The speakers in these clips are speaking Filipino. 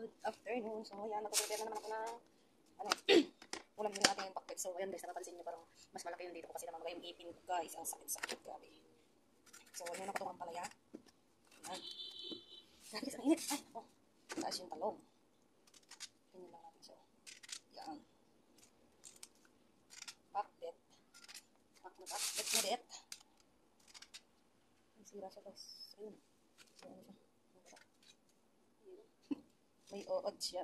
Good afternoon. So, ayan, mag-prepare na naman ako ng, ulam din natin yung pakpet. So, ayan guys, napapansin nyo parang mas malaki yun dito ko kasi namamaga yung ipin ko guys. Ang sakit-sakit, grabe. So, ayan ako itong ampalaya. Ayan. Grabe, ang init. Ay, oh. Taas yung talong. Ganyan lang natin siya. Ayan. Pakpet. Pakpet na det. Ang sira siya guys. Ayun. So, ano siya? May ood siya.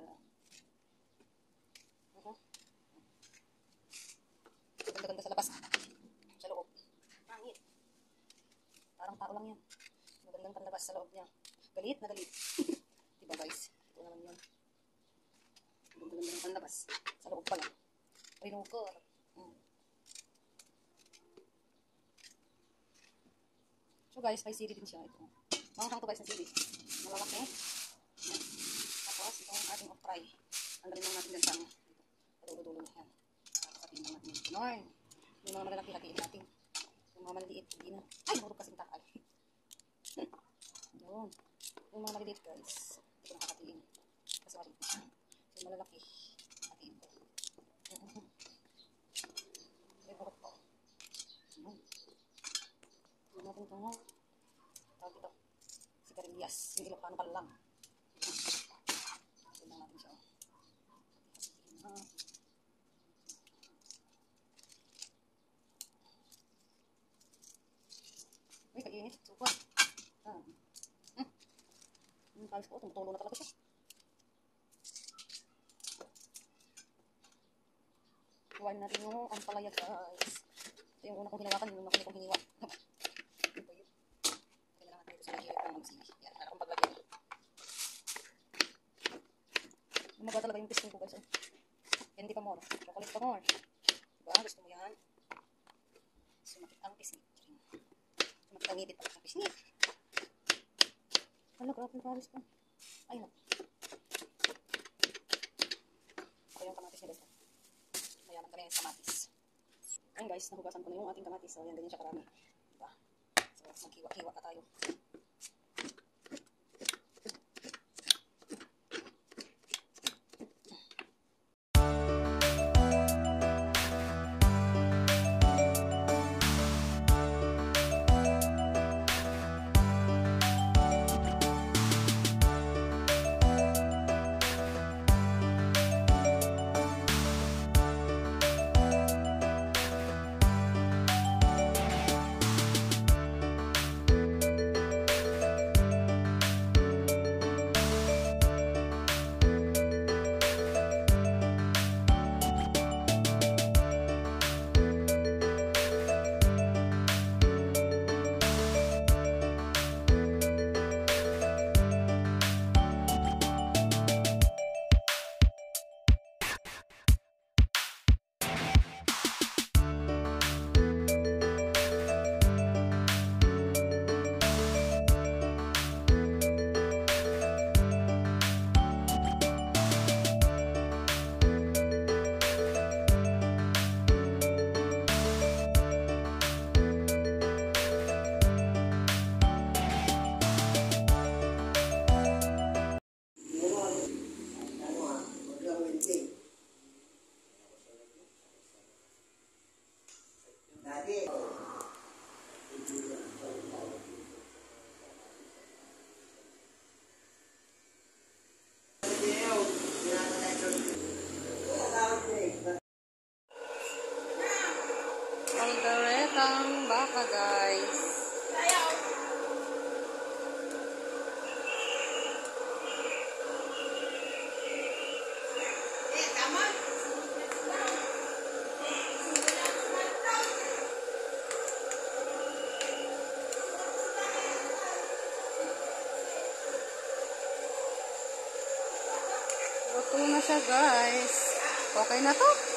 Ganda-ganda sa labas. Sa loob. Pangit. Parang tao lang yan. Magandang panlabas sa loob niya. Galit na galit. Diba guys? Ito naman yun. Magandang ng panlabas. Sa loob pala. Rinukor. So guys, may sili din siya. Ito. Manghang to guys ng sili. Malalaki. Tapos, ito ang ating okray. Tanggalin lang natin dyan sa ano. Padulo-dulo niya. Sabihin lang natin yung pinorn. Yung mga malalaki, hatiin natin. Yung mga maliliit, hindi na. Ay, nahulog kasing takal. Yun. Yung mga maliliit guys, ito na kakatiin. Kasi maliit na siya. So, yung malalaki, hatiin ko. May burot po. Yun. Yun natin ito nga. Tawag ito. Sigarilyas. Yung Ilocano pala lang. Ito lang natin siya. Uy, kainit. Super. Yung kalis ko, tumutulo na talaga siya. Iwain natin yung ampalaya guys. Ito yung una kong hinawakan, yung nakuli kong hiniwa. Ito yun. Kailangan natin ito sa lagyan ng mga sili. Yan, para akong paglagyan. Lumaga talaga yung piston ko guys. Yan, di pa more. Chocolate pa more. Diba? Gusto mo yan? Sumakit ang pisnit. Sumakit ang ngipit ang pisnit. Hala, grabe yung kalis ko. Ay, no. Ako yung kamatis niya guys. Mayaman kami yung kamatis. Ayan guys, nahugasan ko na yung ating kamatis. So, ayan, ganyan siya karami. Diba? So, magkiwa-kiwa ka tayo. Algaretang baka guys. Luto na siya guys. Okay na to.